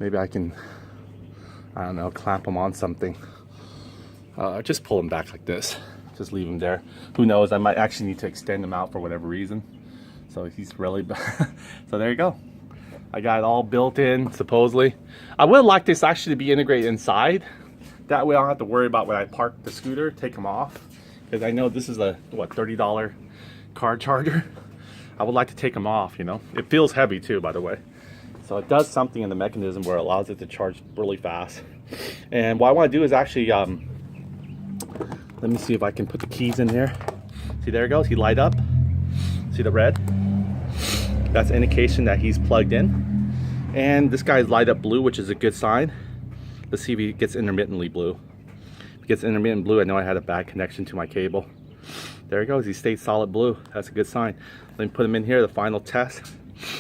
maybe I can, I don't know, clamp them on something. Just pull them back like this. Just leave them there. Who knows? I might actually need to extend them out for whatever reason. So he's really so there you go. I got it all built in, supposedly. I would like this actually to be integrated inside. That way I don't have to worry about when I park the scooter, take them off. Because I know this is a, what, $30 car charger. I would like to take them off, you know. It feels heavy too, by the way. So it does something in the mechanism where it allows it to charge really fast. And what I want to do is actually, let me see if I can put the keys in there. See, there it goes. He light up. See the red? That's an indication that he's plugged in. And this guy's light up blue, which is a good sign. Let's see if he gets intermittently blue. If he gets intermittent blue, I know I had a bad connection to my cable. There he goes. He stayed solid blue. That's a good sign. Let me put him in here, the final test.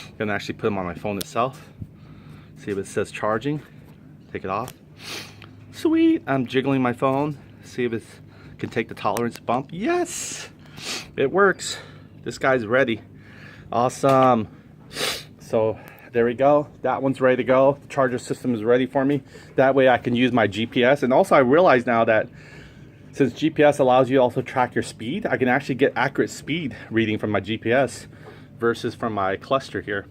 I'm gonna actually put him on my phone itself. See if it says charging. Take it off. Sweet. I'm jiggling my phone. See if it can take the tolerance bump. Yes, it works. This guy's ready. Awesome. So there we go. That one's ready to go. The charger system is ready for me. That way I can use my GPS. And also I realize now that since GPS allows you to also track your speed, I can actually get accurate speed reading from my GPS versus from my cluster here.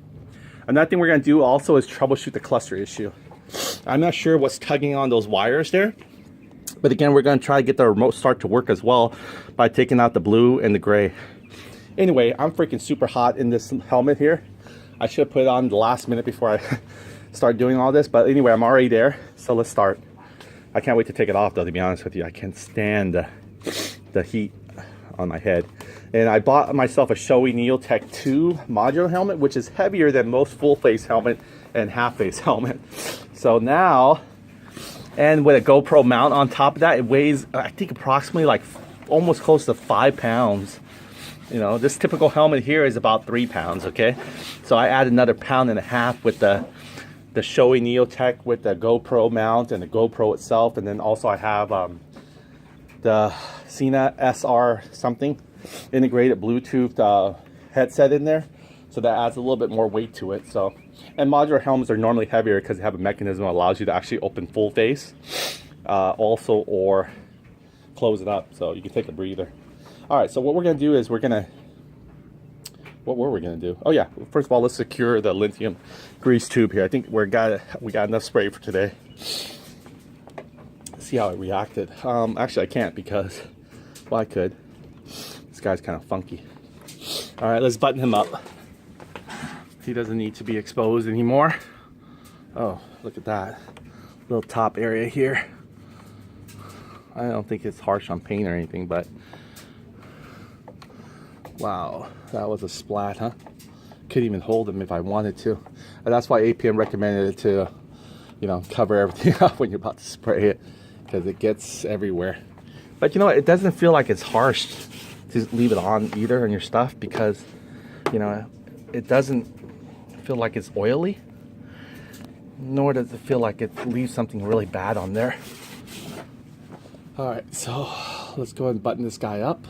Another thing we're going to do also is troubleshoot the cluster issue. I'm not sure what's tugging on those wires there. But again, we're going to try to get the remote start to work as well by taking out the blue and the gray. Anyway, I'm freaking super hot in this helmet here. I should have put it on the last minute before I start doing all this. But anyway, I'm already there. So let's start. I can't wait to take it off though, to be honest with you. I can't stand the heat on my head. And I bought myself a Shoei Neotech 2 modular helmet, which is heavier than most full face helmet and half face helmet. So now, and with a GoPro mount on top of that, it weighs, I think, approximately like almost close to 5 pounds. You know, this typical helmet here is about 3 pounds, okay? So I add another 1.5 pounds with the Shoei Neotech with the GoPro mount and the GoPro itself. And then also I have the Sena SR something integrated Bluetooth headset in there. So that adds a little bit more weight to it. So, and modular helmets are normally heavier because they have a mechanism that allows you to actually open full face also, or close it up. So you can take a breather. All right, so what we're gonna do is what were we gonna do? Oh yeah, first of all, let's secure the lithium grease tube here. I think we got enough spray for today. Let's see how it reacted. Actually I can't because, well, I could. This guy's kind of funky. All right, let's button him up. He doesn't need to be exposed anymore. Oh, look at that little top area here. I don't think it's harsh on paint or anything, but wow, that was a splat, huh? Couldn't even hold him if I wanted to. And that's why APM recommended it to, you know, cover everything up when you're about to spray it, because it gets everywhere. But you know what? It doesn't feel like it's harsh to leave it on either on your stuff, because, you know, it doesn't feel like it's oily, nor does it feel like it leaves something really bad on there. All right, so let's go ahead and button this guy up.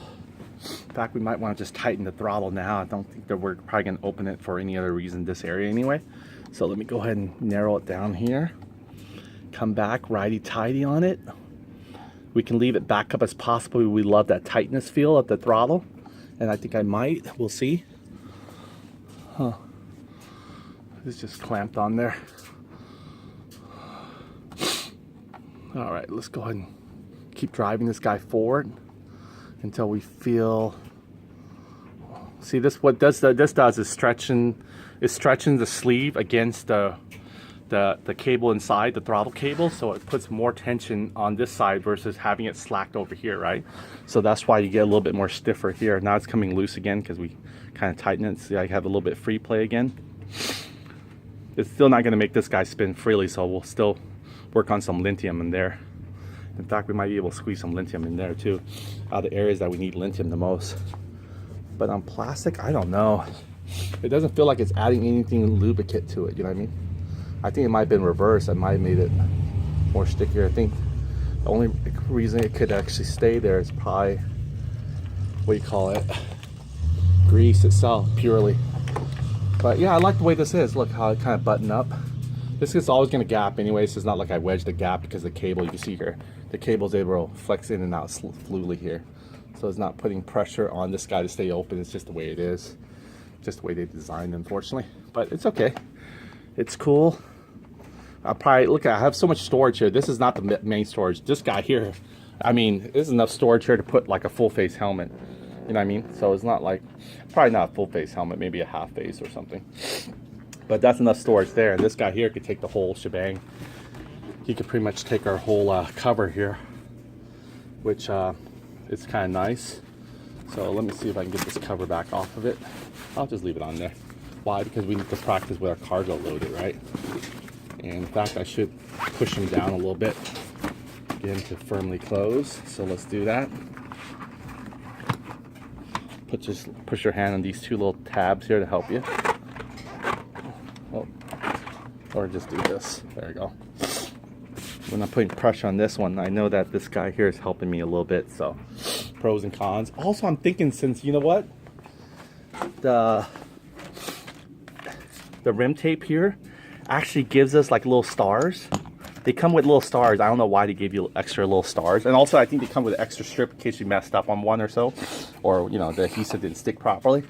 In fact, we might want to just tighten the throttle now. I don't think that we're probably going to open it for any other reason this area anyway. So let me go ahead and narrow it down here. Come back righty-tighty on it. We can leave it back up as possible. We love that tightness feel of the throttle. And I think I might. We'll see. Huh. It's just clamped on there. All right, let's go ahead and keep driving this guy forward until we feel. See, this what this does is stretching the sleeve against the cable inside, the throttle cable, so it puts more tension on this side versus having it slacked over here, right? So that's why you get a little bit more stiffer here. Now it's coming loose again because we kind of tighten it. See, I have a little bit free play again. It's still not going to make this guy spin freely, so we'll still work on some lithium in there. In fact, we might be able to squeeze some lithium in there too, out of the areas that we need lithium the most. But on plastic, I don't know. It doesn't feel like it's adding anything lubricant to it, you know what I mean? I think it might have been reversed. I might have made it more stickier. I think the only reason it could actually stay there is probably, what do you call it? Grease itself, purely. But yeah, I like the way this is. Look how it kind of buttoned up. This is always going to gap anyway, so it's not like I wedged the gap because the cable, you can see here, the cable's able to flex in and out fluidly here. So it's not putting pressure on this guy to stay open. It's just the way it is. Just the way they designed, unfortunately. But it's okay. It's cool. I'll probably, look, I have so much storage here. This is not the main storage. This guy here, I mean, there's enough storage here to put like a full face helmet. You know what I mean? So it's not like, probably not a full face helmet, maybe a half face or something. But that's enough storage there. And this guy here could take the whole shebang. He could pretty much take our whole cover here, which is kind of nice. So let me see if I can get this cover back off of it. I'll just leave it on there. Why? Because we need to practice with our cargo loaded, right? And in fact, I should push him down a little bit, get him to firmly close. So let's do that. Push your hand on these two little tabs here to help you. Oh, or just do this. There you go. When I'm putting pressure on this one, I know that this guy here is helping me a little bit. So pros and cons. Also, I'm thinking, since, you know what, the rim tape here actually gives us like little stars. They come with little stars. I don't know why they gave you extra little stars. And also, I think they come with an extra strip in case you messed up on one or so, or, you know, the adhesive didn't stick properly.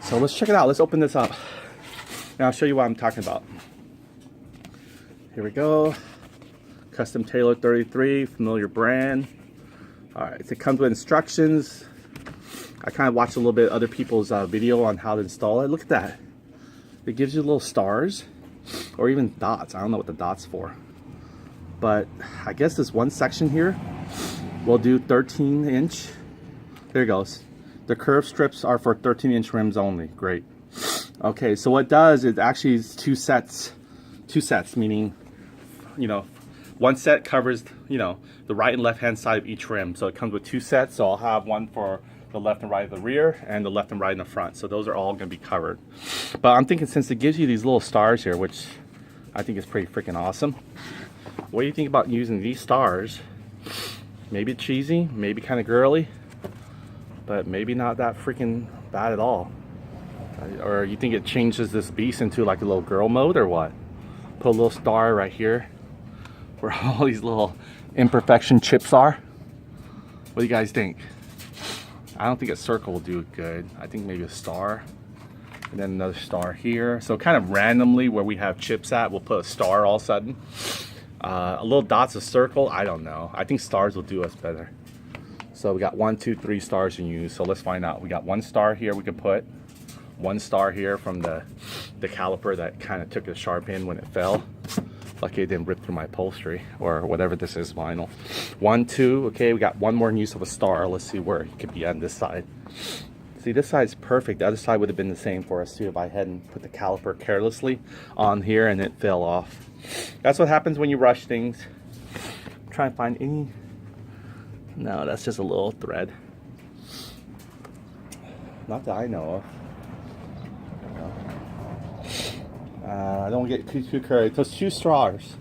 So let's check it out. Let's open this up and I'll show you what I'm talking about. Here we go. Custom Tailor 33, familiar brand. All right, so it comes with instructions. I kind of watched a little bit of other people's video on how to install it. Look at that. It gives you little stars or even dots. I don't know what the dot's for. But I guess this one section here will do 13-inch. There it goes. The curved strips are for 13-inch rims only. Great. Okay, so what it does is actually is two sets. Two sets, meaning, you know, one set covers, you know, the right and left hand side of each rim. So it comes with two sets. So I'll have one for the left and right of the rear and the left and right in the front. So those are all going to be covered. But I'm thinking, since it gives you these little stars here, which I think is pretty freaking awesome. What do you think about using these stars? Maybe cheesy, maybe kind of girly, but maybe not that freaking bad at all. Or you think it changes this beast into like a little girl mode or what? Put a little star right here where all these little imperfection chips are. What do you guys think? I don't think a circle will do good. I think maybe a star, and then another star here. So kind of randomly where we have chips at, we'll put a star all of a sudden. A little dot's a circle. I don't know. I think stars will do us better. So we got 1, 2, 3 stars in use. So let's find out. We got one star here we could put. One star here from the caliper that kind of took a sharp in when it fell. Lucky it didn't rip through my upholstery or whatever this is, vinyl. 1, 2, okay, we got one more in use of a star. Let's see where it could be on this side. See, this side's perfect. The other side would have been the same for us too if I hadn't put the caliper carelessly on here and it fell off. That's what happens when you rush things. Try and find any. No, that's just a little thread. Not that I know of. I don't get too carried. So it's 2 stars.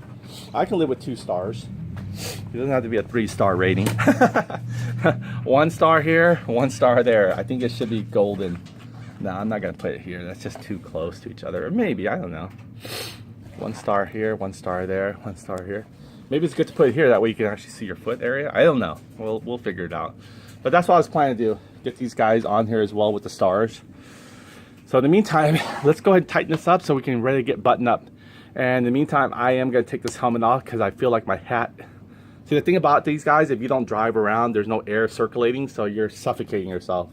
I can live with 2 stars. It doesn't have to be a 3-star rating. 1 star here, 1 star there. I think it should be golden. No, I'm not gonna put it here. That's just too close to each other. Or maybe, I don't know. 1 star here, 1 star there, 1 star here. Maybe it's good to put it here. That way you can actually see your foot area. I don't know. We'll figure it out. But that's what I was planning to do. Get these guys on here as well with the stars. So in the meantime, let's go ahead and tighten this up so we can ready to get buttoned up. And in the meantime, I am going to take this helmet off because I feel like my hat. See, the thing about these guys, if you don't drive around, there's no air circulating, so you're suffocating yourself.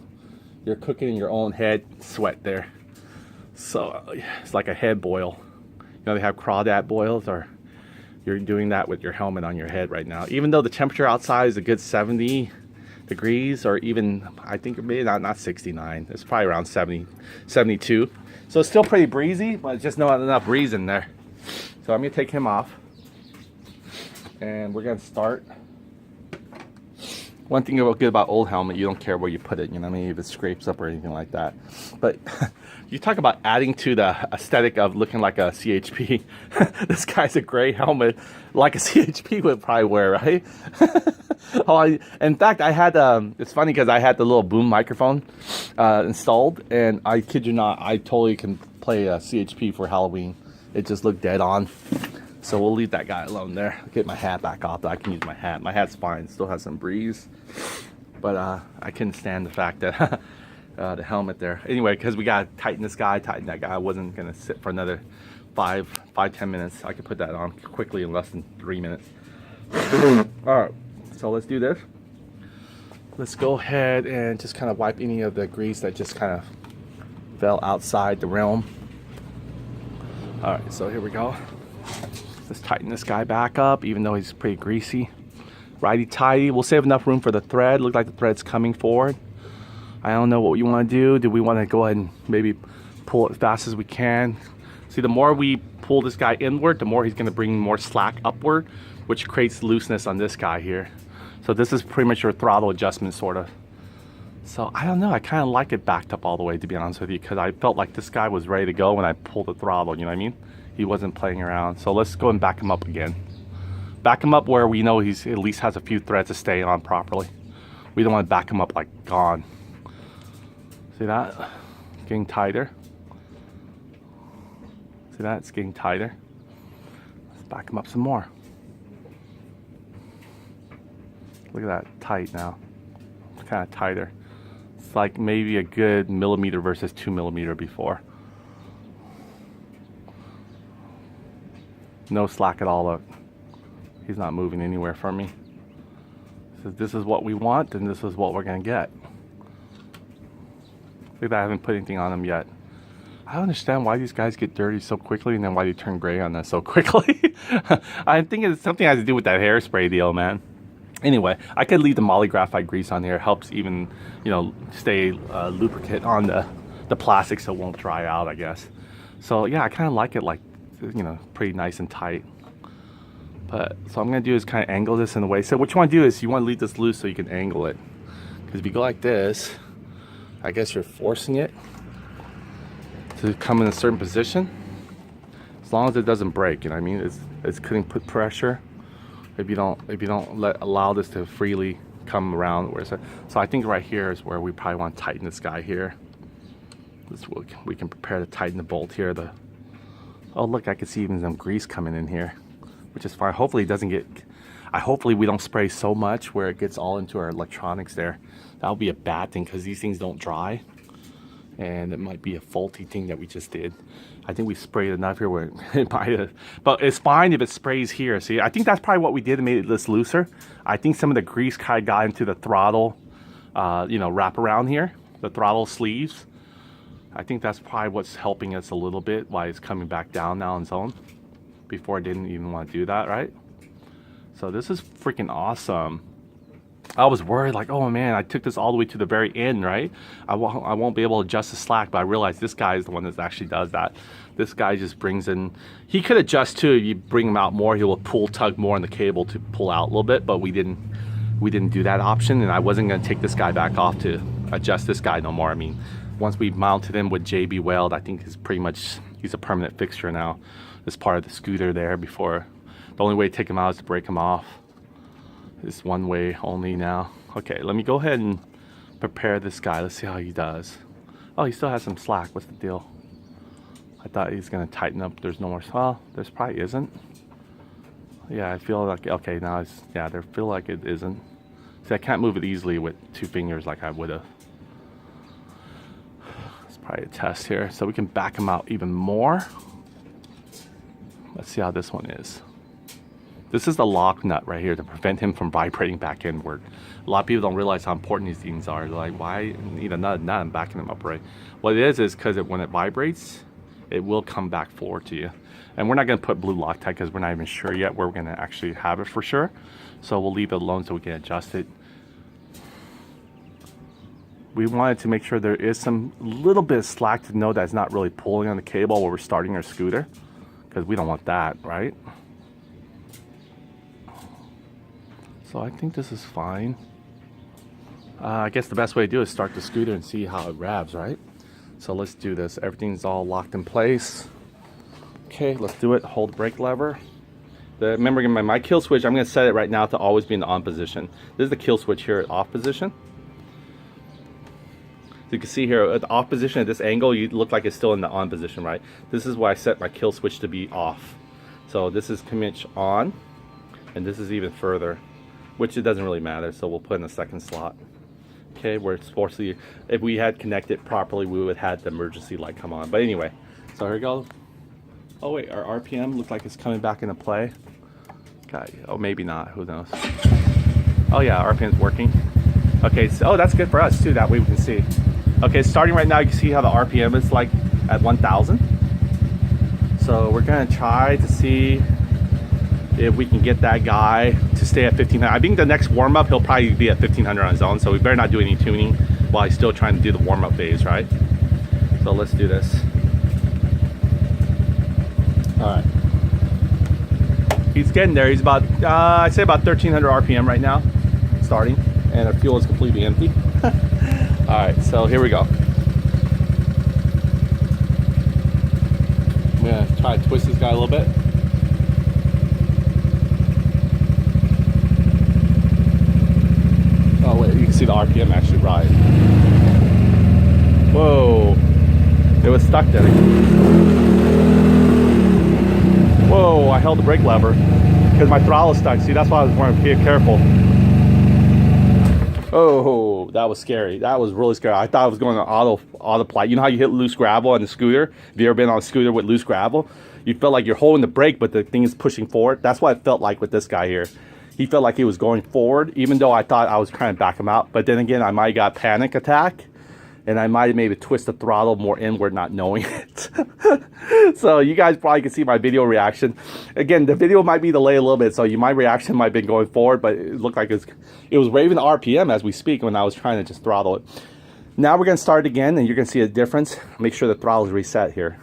You're cooking in your own head sweat there. So it's like a head boil. You know, they have crawdad boils, or you're doing that with your helmet on your head right now. Even though the temperature outside is a good 70 degrees, or even, I think maybe not 69. It's probably around 70, 72. So it's still pretty breezy, but just not enough breeze in there. So I'm gonna take him off, and we're gonna start. One thing good about old helmet, you don't care where you put it, you know what I mean, if it scrapes up or anything like that. But you talk about adding to the aesthetic of looking like a CHP. This guy's a gray helmet like a CHP would probably wear, right? In fact, I had, it's funny because I had the little boom microphone installed, and I kid you not, I totally can play a CHP for Halloween It just looked dead on. So we'll leave that guy alone there. I'll get my hat back off, but I can use my hat. My hat's fine, still has some breeze. But I couldn't stand the fact that the helmet there. Anyway, because we gotta tighten this guy, tighten that guy. I wasn't gonna sit for another 10 minutes. I could put that on quickly in less than 3 minutes. Alright, so let's do this. Let's go ahead and just kind of wipe any of the grease that just kind of fell outside the realm. Alright, so here we go. Let's tighten this guy back up, even though he's pretty greasy. Righty-tighty. We'll save enough room for the thread. Look like the thread's coming forward. I don't know what you want to do. Do we want to go ahead and maybe pull it as fast as we can? See, the more we pull this guy inward, the more he's going to bring more slack upward, which creates looseness on this guy here. So this is pretty much your throttle adjustment, sort of. So I don't know. I kind of like it backed up all the way, to be honest with you, because I felt like this guy was ready to go when I pulled the throttle. You know what I mean? He wasn't playing around. So let's go and back him up again. Back him up where we know he's at least has a few threads to stay on properly. We don't want to back him up like gone. See that? It's getting tighter. See that? It's getting tighter. Let's back him up some more. Look at that, tight now. It's kind of tighter. It's like maybe a good millimeter versus 2 millimeter before. No slack at all. Look, he's not moving anywhere from me. So this is what we want, and this is what we're gonna get. Look at that, I haven't put anything on him yet. I don't understand why these guys get dirty so quickly and then why they turn gray on us so quickly. I think it's something has to do with that hairspray deal, man. Anyway, I could leave the moly graphite grease on here. It helps even, you know, stay lubricant on the plastic so it won't dry out, I guess. So yeah, I kind of like it like, you know, pretty nice and tight. But so I'm gonna do is kind of angle this in a way. So what you want to do is you want to leave this loose so you can angle it. Because if you go like this, I guess you're forcing it to come in a certain position. As long as it doesn't break, you know what I mean? It's couldn't put pressure. If you don't allow this to freely come around where it's at. So I think right here is where we probably want to tighten this guy here. We can prepare to tighten the bolt here. Oh look, I can see even some grease coming in here, which is fine. Hopefully it doesn't get, hopefully we don't spray so much where it gets all into our electronics there. That would be a bad thing because these things don't dry. And it might be a faulty thing that we just did. I think we sprayed enough here where it might have, but it's fine if it sprays here. See, I think that's probably what we did and made it this looser. I think some of the grease kind of got into the throttle, you know, wrap around here, the throttle sleeves. I think that's probably what's helping us a little bit, why it's coming back down now in zone. Before I didn't even want to do that, right? So this is freaking awesome. I was worried like, oh man, I took this all the way to the very end, right? I won't be able to adjust the slack, but I realized this guy is the one that actually does that. This guy just brings in, he could adjust too. If you bring him out more, he will tug more on the cable to pull out a little bit, but we didn't do that option, and I wasn't gonna take this guy back off to adjust this guy no more. I mean, once we mounted him with JB Weld, I think he's a permanent fixture now. As part of the scooter there before. The only way to take him out is to break him off. It's one way only now. Okay, let me go ahead and prepare this guy. Let's see how he does. Oh, he still has some slack. What's the deal? I thought he's gonna tighten up. There's no more. Well, there's probably isn't. Yeah, I feel like, okay, now it's, yeah, there feel like it isn't. See, I can't move it easily with 2 fingers like I would have. It's probably a test here. So we can back him out even more. Let's see how this one is. This is the lock nut right here to prevent him from vibrating back inward. A lot of people don't realize how important these things are. They're like, why need a nut? I'm backing them up, right? What it is because when it vibrates, it will come back forward to you. And we're not going to put blue Loctite because we're not even sure yet where we're going to actually have it for sure. So we'll leave it alone so we can adjust it. We wanted to make sure there is some little bit of slack to know that it's not really pulling on the cable while we're starting our scooter. Because we don't want that, right? So I think this is fine. I guess the best way to do it is start the scooter and see how it revs, right? So let's do this. Everything's all locked in place. Okay, let's do it. Hold brake lever. Remember my kill switch, I'm going to set it right now to always be in the on position. This is the kill switch here at off position. you can see here, at the off position at this angle, you look like it's still in the on position, right? This is why I set my kill switch to be off. So this is commit on, and this is even further, which it doesn't really matter, so we'll put in the second slot. Okay, where it's supposed to, if we had connected properly, we would have had the emergency light come on. But anyway, so here we go. Oh wait, our RPM looks like it's coming back into play. God, oh, maybe not, who knows. Oh yeah, RPM's working. Okay, so, oh, that's good for us too, that way we can see. Okay, starting right now, you can see how the RPM is like at 1,000. So we're gonna try to see if we can get that guy to stay at 1,500. I think the next warm-up, he'll probably be at 1,500 on his own, so we better not do any tuning while he's still trying to do the warm-up phase, right? So let's do this. All right. He's getting there. He's about, I'd say about 1,300 RPM right now, starting, and our fuel is completely empty. All right, so here we go. I'm gonna try to twist this guy a little bit. Oh wait, you can see the RPM actually rise. Whoa, it was stuck there. Whoa, I held the brake lever because my throttle is stuck. See, that's why I was wanting to be careful. Oh, that was scary. That was really scary. I thought I was going to auto flight. You know how you hit loose gravel on the scooter? Have you ever been on a scooter with loose gravel? You feel like you're holding the brake, but the thing is pushing forward. That's what it felt like with this guy here. He felt like he was going forward, even though I thought I was trying to back him out. But then again, I might have got a panic attack, and I might have maybe twist the throttle more inward, not knowing it. So you guys probably can see my video reaction. Again, the video might be delayed a little bit, so my reaction might have been going forward, but it looked like it was raving the RPM as we speak when I was trying to just throttle it. Now we're going to start again, and you're going to see a difference. Make sure the throttle is reset here.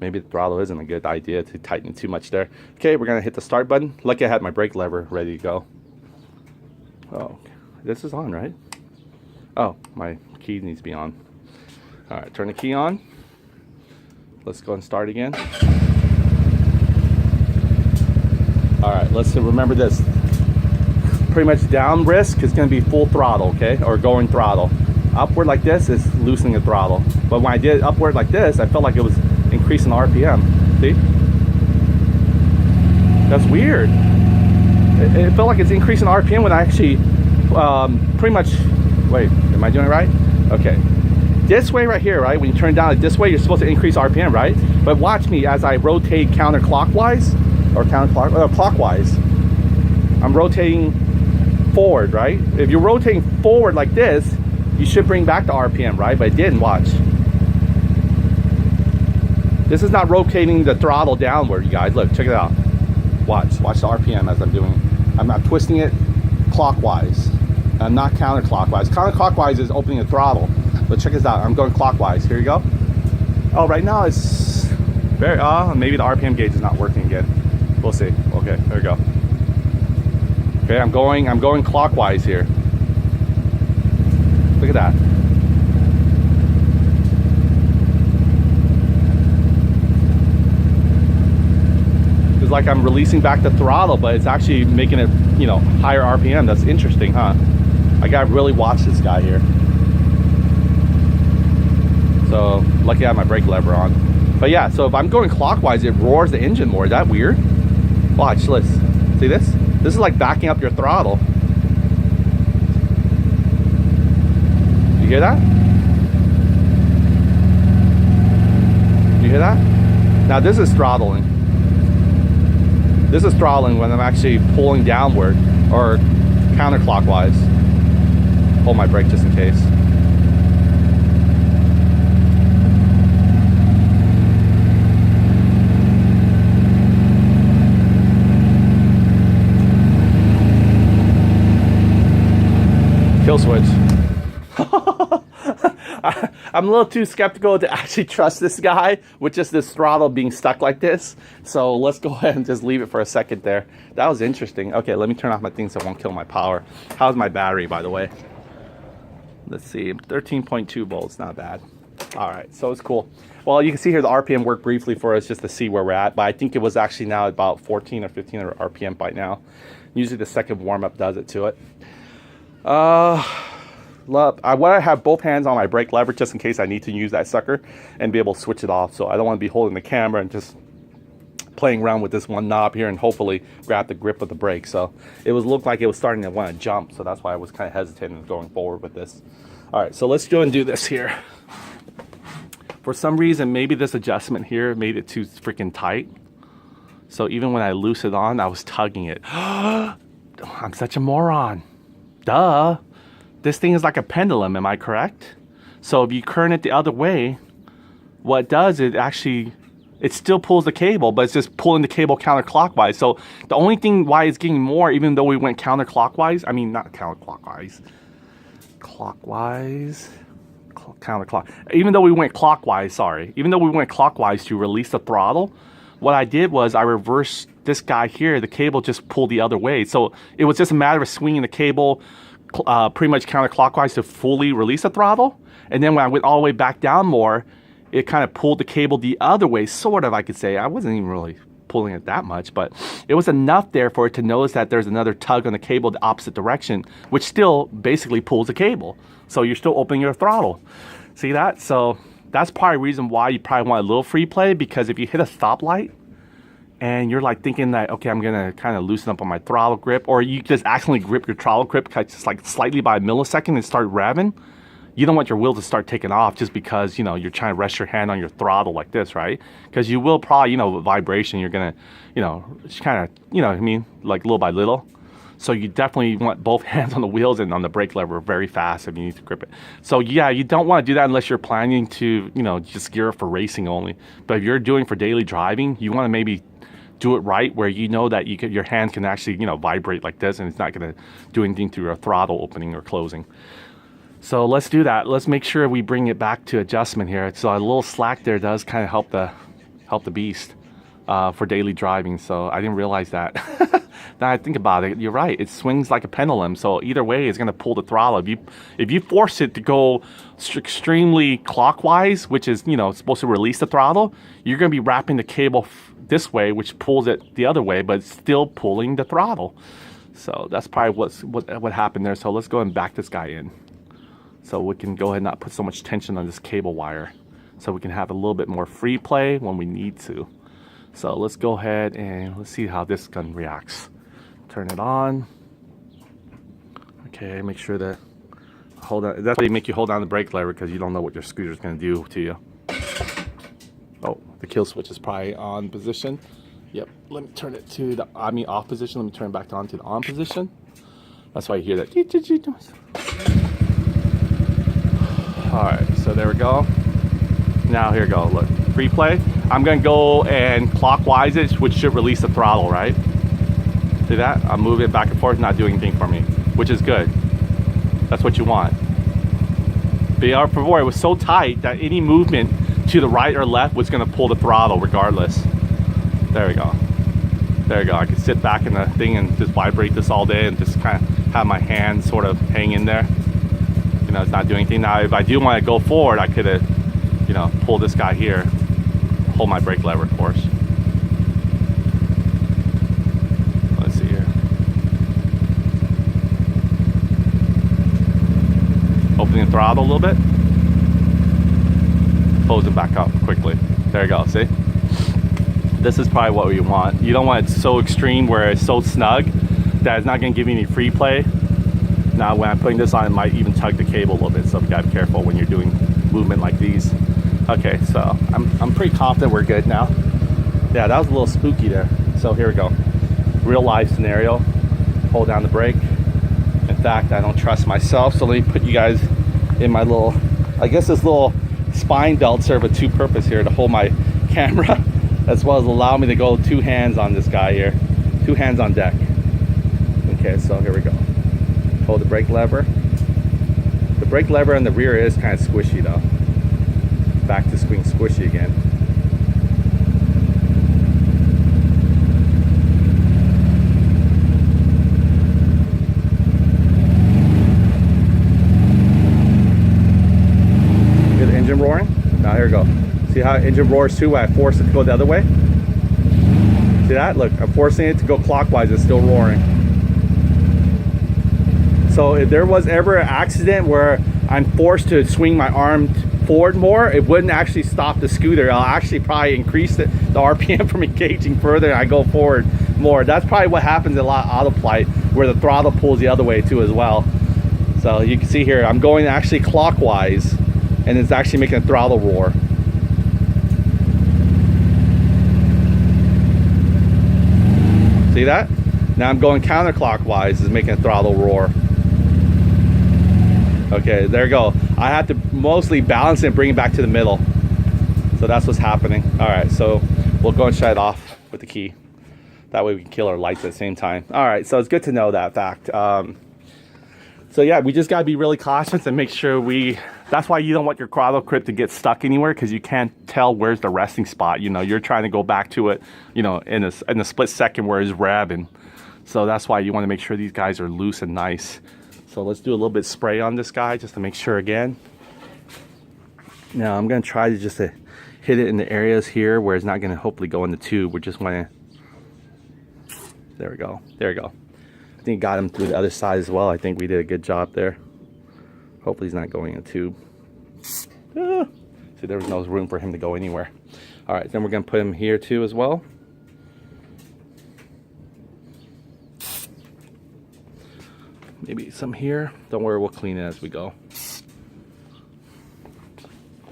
Maybe the throttle isn't a good idea to tighten too much there. Okay, we're going to hit the start button. Lucky I had my brake lever ready to go. Oh, this is on, right? Oh, my key needs to be on. All right, turn the key on. Let's go and start again. All right, let's remember this. Pretty much down risk is going to be full throttle, okay, or going throttle. Upward like this is loosening the throttle. But when I did upward like this, I felt like it was increasing the RPM. See? That's weird. It felt like it's increasing RPM when I actually pretty much. Wait, am I doing it right? Okay. This way right here, right? When you turn down it this way, you're supposed to increase RPM, right? But watch me as I rotate counterclockwise or clockwise. I'm rotating forward, right? If you're rotating forward like this, you should bring back the RPM, right? But it didn't. Watch. This is not rotating the throttle downward, you guys. Look, check it out. Watch the RPM as I'm doing it. I'm not twisting it clockwise. I'm not counterclockwise. Counterclockwise is opening the throttle. But check this out. I'm going clockwise. Here you go. Oh, right now it's very. Maybe the RPM gauge is not working again. We'll see. Okay, there we go. Okay, I'm going clockwise here. Look at that. It's like I'm releasing back the throttle, but it's actually making it, you know, higher RPM. That's interesting, huh? I gotta really watch this guy here. So lucky I have my brake lever on. But yeah, so if I'm going clockwise, it roars the engine more. Is that weird? Watch this. See this? This is like backing up your throttle. You hear that? You hear that? Now this is throttling. This is throttling when I'm actually pulling downward or counterclockwise. Hold my brake just in case. Kill switch. I'm a little too skeptical to actually trust this guy with just this throttle being stuck like this. So let's go ahead and just leave it for a second there. That was interesting. Okay, let me turn off my thing so it won't kill my power. How's my battery, by the way? Let's see, 13.2 volts, not bad. All right, so it's cool. Well, you can see here the RPM worked briefly for us just to see where we're at, but I think it was actually now about 14 or 1500 RPM by now. Usually the second warm-up does it to it. what I have both hands on my brake lever just in case I need to use that sucker and be able to switch it off. So I don't want to be holding the camera and just playing around with this one knob here and hopefully grab the grip of the brake. So it looked like it was starting to want to jump, so that's why I was kind of hesitating going forward with this. All right, so let's go and do this here. For some reason, maybe this adjustment here made it too freaking tight. So even when I loosened it on, I was tugging it. I'm such a moron. Duh. This thing is like a pendulum, am I correct? So if you turn it the other way, what it does, it still pulls the cable, but it's just pulling the cable counterclockwise. So the only thing why it's getting more, even though we went counterclockwise, I mean, not counterclockwise, even though we went clockwise, even though we went clockwise to release the throttle, what I did was I reversed this guy here, the cable just pulled the other way. So it was just a matter of swinging the cable pretty much counterclockwise to fully release the throttle. And then when I went all the way back down more, it kind of pulled the cable the other way, sort of, I could say. I wasn't even really pulling it that much, but it was enough there for it to notice that there's another tug on the cable the opposite direction, which still basically pulls the cable. So you're still opening your throttle. See that? So that's probably the reason why you probably want a little free play, because if you hit a stoplight and you're like thinking that, okay, I'm gonna kind of loosen up on my throttle grip, or you just accidentally grip your throttle grip just like slightly by a millisecond and start revving, you don't want your wheel to start taking off just because, you know, you're trying to rest your hand on your throttle like this, right? Because you will probably, you know, with vibration, you're gonna, you know, just kind of, you know what I mean, like little by little. So you definitely want both hands on the wheels and on the brake lever very fast if you need to grip it. So yeah, you don't want to do that unless you're planning to, you know, just gear up for racing only. But if you're doing for daily driving, you want to maybe do it right where you know that your hand can actually, you know, vibrate like this and it's not going to do anything to your throttle opening or closing. So let's do that. Let's make sure we bring it back to adjustment here. So a little slack there does kind of help the beast for daily driving. So I didn't realize that. Now I think about it, you're right. It swings like a pendulum. So either way, it's going to pull the throttle. If you force it to go extremely clockwise, which is, you know, supposed to release the throttle, you're going to be wrapping the cable this way, which pulls it the other way, but it's still pulling the throttle. So that's probably what happened there. So let's go and back this guy in, so we can go ahead and not put so much tension on this cable wire, so we can have a little bit more free play when we need to. So let's go ahead and let's see how this gun reacts. Turn it on. Okay, make sure that hold on. That's why they make you hold down the brake lever, because you don't know what your scooter is going to do to you. Oh, the kill switch is probably on position. Yep. Let me turn it to the off position. Let me turn it back on to the on position. That's why you hear that. All right, so there we go. Now here we go. Look, free play. I'm gonna go and clockwise it, which should release the throttle, right? See that? I'm moving it back and forth, not doing anything for me, which is good. That's what you want. But before, it was so tight that any movement to the right or left was gonna pull the throttle regardless. There we go. There we go. I could sit back in the thing and just vibrate this all day and just kind of have my hand sort of hang in there. You know, it's not doing anything. Now, if I do want to go forward, I could have, you know, pull this guy here, hold my brake lever, of course. Let's see here. Opening the throttle a little bit. Close it back up quickly. There you go, see? This is probably what you want. You don't want it so extreme where it's so snug that it's not going to give you any free play. Now when I'm putting this on, it might even tug the cable a little bit, so you gotta be careful when you're doing movement like these. Okay, so I'm pretty confident we're good now. Yeah, that was a little spooky there. So here we go. Real life scenario. Hold down the brake. In fact, I don't trust myself, so let me put you guys in my little, I guess this little spine belt serve a two-purpose here to hold my camera, as well as allow me to go two hands on this guy here. Two hands on deck. Okay, so here we go. Hold the brake lever. The brake lever in the rear is kind of squishy though. Back to being squishy again. Hear the engine roaring? Now here we go. See how engine roars too when I force it to go the other way? See that? Look, I'm forcing it to go clockwise, it's still roaring. So if there was ever an accident where I'm forced to swing my arm forward more, it wouldn't actually stop the scooter. I'll actually probably increase the RPM from engaging further, and I go forward more. That's probably what happens in a lot of auto flight, where the throttle pulls the other way too as well. So you can see here, I'm going actually clockwise, and it's actually making a throttle roar. See that? Now I'm going counterclockwise, it's making a throttle roar. Okay, there you go. I have to mostly balance it and bring it back to the middle. So that's what's happening. All right, so we'll go and shut it off with the key. That way we can kill our lights at the same time. All right, so it's good to know that fact. So yeah, we just gotta be really cautious and make sure that's why you don't want your throttle grip to get stuck anywhere, because you can't tell where's the resting spot. You know, you're trying to go back to it, you know, in a split second where it's revving. So that's why you want to make sure these guys are loose and nice. So let's do a little bit of spray on this guy just to make sure again. Now I'm gonna try to just hit it in the areas here where it's not gonna hopefully go in the tube. We just wanna, there we go, there we go. I think got him through the other side as well. I think we did a good job there. Hopefully he's not going in a tube. See, there was no room for him to go anywhere. All right, then we're gonna put him here too as well. Maybe some here. Don't worry, we'll clean it as we go.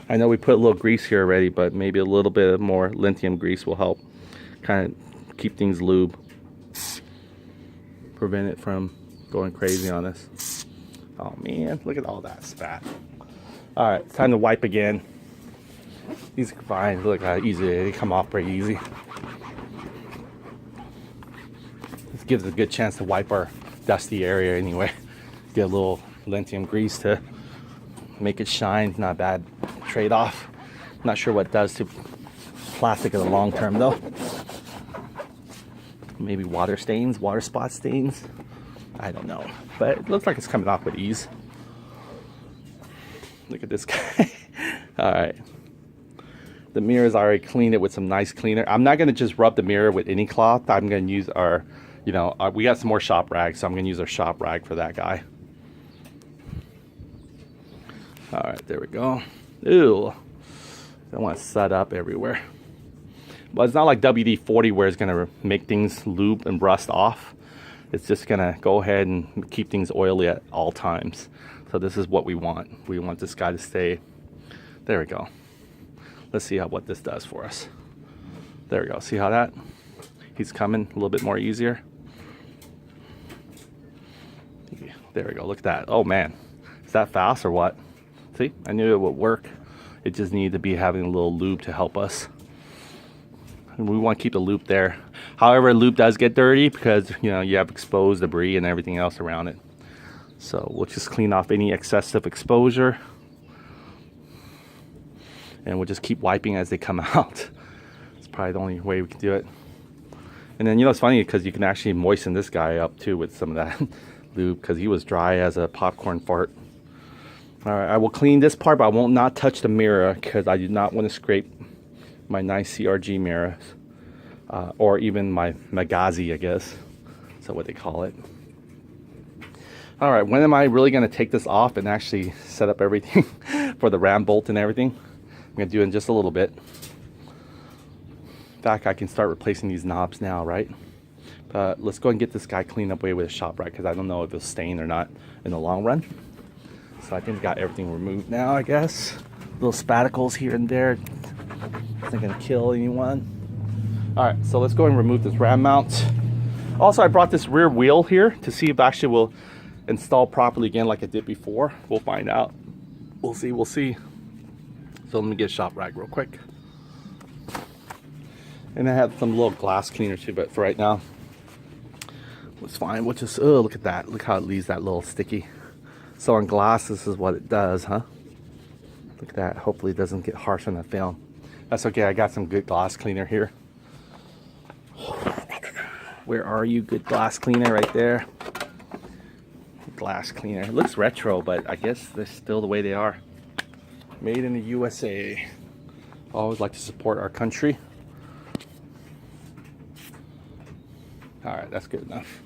I know we put a little grease here already, but maybe a little bit more lithium grease will help kind of keep things lube. Prevent it from going crazy on us. Oh man, look at all that spat. All right, time to wipe again. These are fine. Look how easy they come off, pretty easy. This gives us a good chance to wipe our dusty area anyway. Get a little lithium grease to make it shine. Not a bad trade-off. Not sure what it does to plastic in the long term though. Maybe water stains, water spot stains. I don't know, but it looks like it's coming off with ease. Look at this guy. All right, the mirror's already cleaned it with some nice cleaner. I'm not gonna just rub the mirror with any cloth. I'm gonna use our, you know, we got some more shop rags, so I'm gonna use our shop rag for that guy. All right, there we go. Ew, I don't want to set up everywhere. But it's not like WD-40 where it's gonna make things lube and rust off. It's just gonna go ahead and keep things oily at all times. So this is what we want. We want this guy to stay. There we go. Let's see what this does for us. There we go. See how that? He's coming a little bit more easier. There we go. Look at that. Oh man, is that fast or what? See, I knew it would work. It just needed to be having a little lube to help us. And we want to keep the loop there. However, loop does get dirty because, you know, you have exposed debris and everything else around it. So we'll just clean off any excessive exposure. And we'll just keep wiping as they come out. It's probably the only way we can do it. And then, you know, it's funny because you can actually moisten this guy up too with some of that lube, because he was dry as a popcorn fart. All right, I will clean this part, but I won't not touch the mirror because I do not want to scrape my nice CRG mirrors, or even my Magazi, I guess. That's what they call it. All right, when am I really going to take this off and actually set up everything for the ram bolt and everything? I'm going to do it in just a little bit. In fact, I can start replacing these knobs now, right? But let's go and get this guy cleaned up way with a shop rack, because I don't know if it'll stain or not in the long run. So I think we got everything removed now, I guess. Little spaticles here and there. It's not gonna kill anyone. All right, so let's go and remove this ram mount. Also, I brought this rear wheel here to see if actually will install properly again like I did before. We'll find out. We'll see, we'll see. So let me get a shop rag real quick. And I have some little glass cleaner too, but for right now, it's fine. We'll just, oh, look at that. Look how it leaves that little sticky. So on glass, this is what it does, huh? Look at that. Hopefully it doesn't get harsh on the film. That's okay. I got some good glass cleaner here. Where are you? Good glass cleaner right there. Glass cleaner. It looks retro, but I guess they're still the way they are. Made in the USA. I always like to support our country. All right, that's good enough.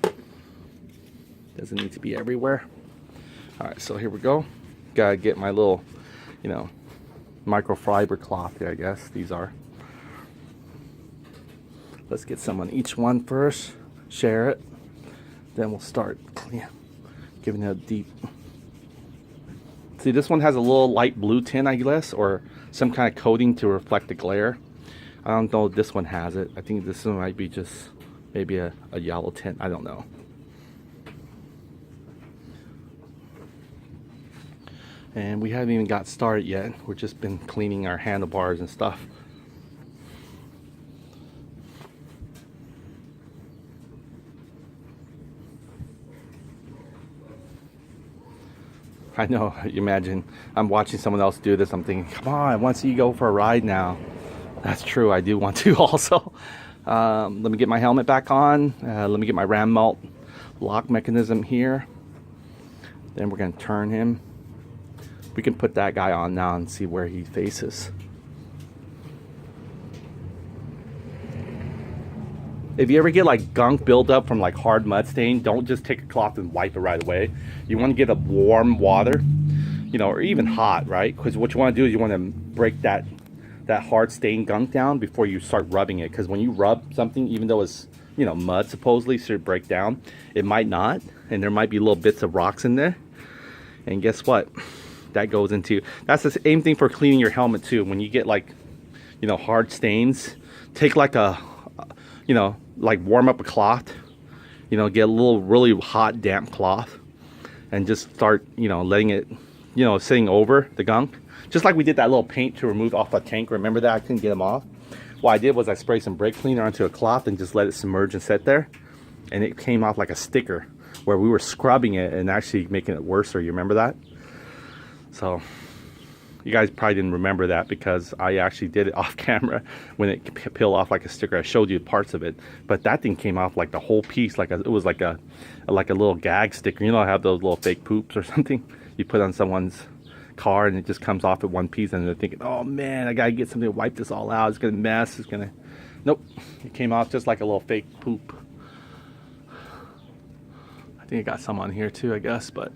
Doesn't need to be everywhere. All right, so here we go. Gotta get my little, you know, microfiber cloth here, I guess these are. Let's get some on each one first, share it, then we'll start giving it a deep. See, this one has a little light blue tint, I guess, or some kind of coating to reflect the glare. I don't know if this one has it. I think this one might be just maybe a yellow tint. I don't know. And we haven't even got started yet. We've just been cleaning our handlebars and stuff. I know, you imagine, I'm watching someone else do this, I'm thinking, come on, I want to see you go for a ride now. That's true, I do want to also. Let me get my helmet back on. Let me get my ram mount lock mechanism here. Then we're going to turn him. We can put that guy on now and see where he faces. If you ever get like gunk buildup from like hard mud stain, don't just take a cloth and wipe it right away. You want to get a warm water, you know, or even hot, right? Because what you want to do is you want to break that hard stain gunk down before you start rubbing it. Because when you rub something, even though it's, you know, mud supposedly should break down, it might not, and there might be little bits of rocks in there. And guess what? That goes into, that's the same thing for cleaning your helmet too. When you get like, you know, hard stains, take like a, you know, like warm up a cloth, you know, get a little really hot damp cloth and just start, you know, letting it, you know, sitting over the gunk. Just like we did that little paint to remove off a tank. Remember that? I couldn't get them off. What I did was I sprayed some brake cleaner onto a cloth and just let it submerge and sit there. And it came off like a sticker where we were scrubbing it and actually making it worse. You remember that? So you guys probably didn't remember that because I actually did it off camera when it peeled off like a sticker. I showed you parts of it, but that thing came off like the whole piece, like it was like a little gag sticker. You know, I have those little fake poops or something you put on someone's car and it just comes off at one piece, and they're thinking, oh man, I gotta get something to wipe this all out. It's gonna mess. It's gonna. Nope, it came off just like a little fake poop. I think I got some on here too, I guess, but.